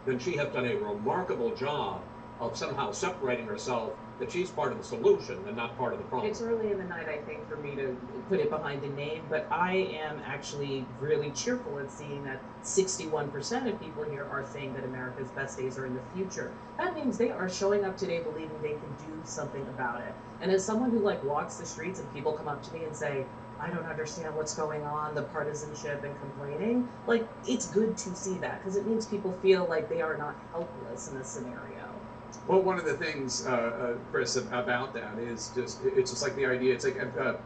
then she has done a remarkable job of somehow separating herself that she's part of the solution and not part of the problem. It's early in the night, I think, for me to put it behind a name, but I am actually really cheerful at seeing that 61% of people here are saying that America's best days are in the future. That means they are showing up today believing they can do something about it. And as someone who walks the streets and people come up to me and say, I don't understand what's going on, the partisanship and complaining, it's good to see that because it means people feel like they are not helpless in this scenario. Well, one of the things, Chris, about that is it's just like the idea, it's like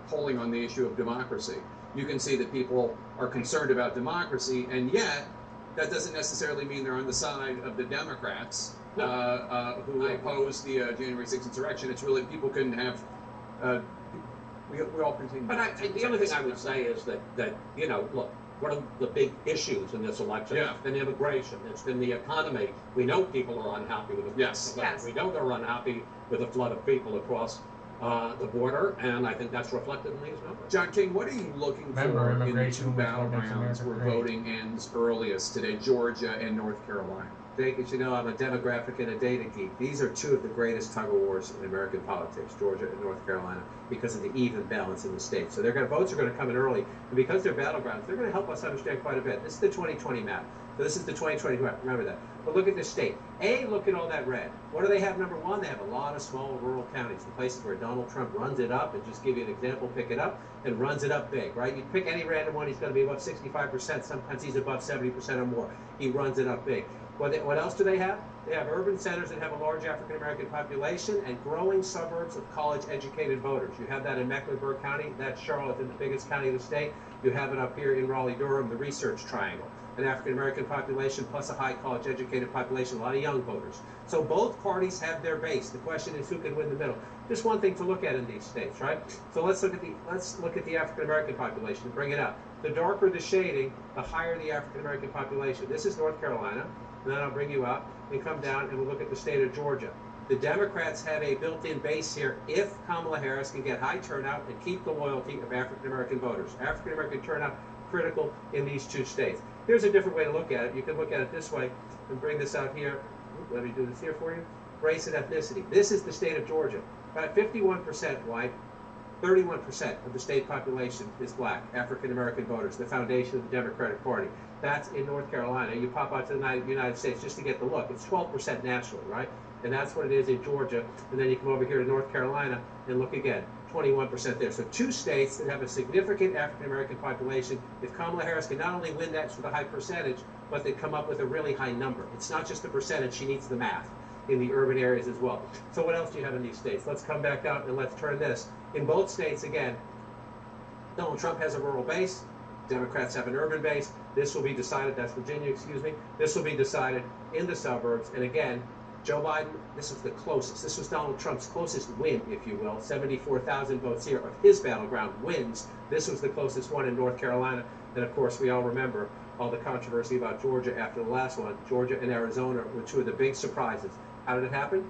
polling on the issue of democracy. You can see that people are concerned about democracy, and yet that doesn't necessarily mean they're on the side of the Democrats who opposed the January 6th insurrection. It's really, people can have, we all continue. But the only thing I would say is that look, one of the big issues in this election has been immigration. It's been the economy. We know people are unhappy with the yes. We know they're unhappy with the flood of people across the border, and I think that's reflected in these numbers. John King, what are you looking for in the two battlegrounds where voting ends earliest today, Georgia and North Carolina? Jake, as you know, I'm a demographic and a data geek. These are two of the greatest tug-of-wars in American politics, Georgia and North Carolina, because of the even balance in the states. So votes are going to come in early, and because they're battlegrounds, they're going to help us understand quite a bit. This is the 2020 map. So this is the 2020 map. Remember that. But look at this state. Look at all that red. What do they have, number one? They have a lot of small rural counties, the places where Donald Trump runs it up, and just give you an example, pick it up, and runs it up big, right? You pick any random one, he's going to be above 65%. Sometimes he's above 70% or more. He runs it up big. What else do they have? They have urban centers that have a large African-American population and growing suburbs of college-educated voters. You have that in Mecklenburg County. That's Charlotte, the biggest county of the state. You have it up here in Raleigh-Durham, the Research Triangle. An African-American population plus a high college-educated population, a lot of young voters. So both parties have their base. The question is who can win the middle. Just one thing to look at in these states, right? So let's look at the African-American population and bring it up. The darker the shading, the higher the African-American population. This is North Carolina. And then I'll bring you up and come down and we'll look at the state of Georgia. The Democrats have a built-in base here if Kamala Harris can get high turnout and keep the loyalty of African-American voters. African-American turnout critical in these two states. Here's a different way to look at it. You can look at it this way and bring this out here. Let me do this here for you. Race and ethnicity. This is the state of Georgia. About 51% white, 31% of the state population is black, African-American voters, the foundation of the Democratic Party. That's in North Carolina. You pop out to the United States just to get the look. It's 12% nationally, right? And that's what it is in Georgia. And then you come over here to North Carolina and look again, 21% there. So two states that have a significant African-American population. If Kamala Harris can not only win that with a high percentage, but they come up with a really high number. It's not just the percentage, she needs the math in the urban areas as well. So what else do you have in these states? Let's come back out and let's turn this. In both states, again, Donald Trump has a rural base. Democrats have an urban base. This will be decided, that's Virginia, excuse me. This will be decided in the suburbs. And again, Joe Biden, this was the closest. This was Donald Trump's closest win, if you will. 74,000 votes here of his battleground wins. This was the closest one in North Carolina. And of course, we all remember all the controversy about Georgia after the last one. Georgia and Arizona were two of the big surprises. How did it happen?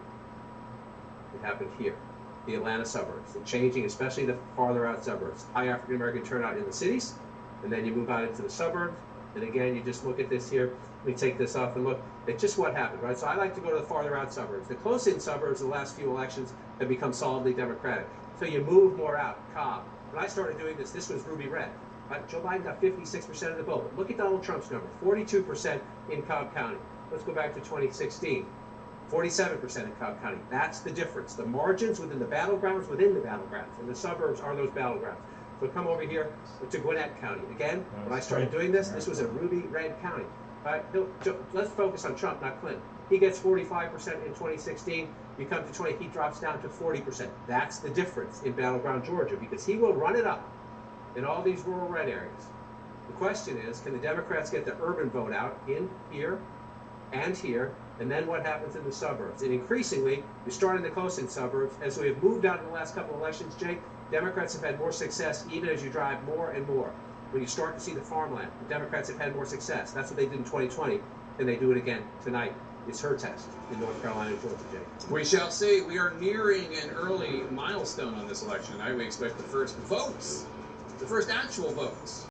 It happened here, the Atlanta suburbs. The changing, especially the farther out suburbs. High African-American turnout in the cities, and then you move out into the suburbs. And again, you just look at this here. Let me take this off and look at just what happened, right? So I like to go to the farther out suburbs. The close-in suburbs, the last few elections, have become solidly Democratic. So you move more out. Cobb. When I started doing this, this was ruby red. Joe Biden got 56% of the vote. But look at Donald Trump's number, 42% in Cobb County. Let's go back to 2016. 47% in Cobb County. That's the difference. The margins within the battlegrounds, and the suburbs are those battlegrounds. So come over here to Gwinnett County. Again, when I started doing this, this was a ruby red county. Let's focus on Trump, not Clinton. He gets 45% in 2016. You come to 20, he drops down to 40%. That's the difference in battleground Georgia, because he will run it up in all these rural red areas. The question is, can the Democrats get the urban vote out in here and here, and then what happens in the suburbs? And increasingly, you start in the close-in suburbs. As we have moved out in the last couple of elections, Jake, Democrats have had more success even as you drive more and more. When you start to see the farmland, the Democrats have had more success. That's what they did in 2020, and they do it again tonight. It's her test in North Carolina and Georgia, Jake. We shall see. We are nearing an early milestone on this election tonight. We expect the first votes, the first actual votes.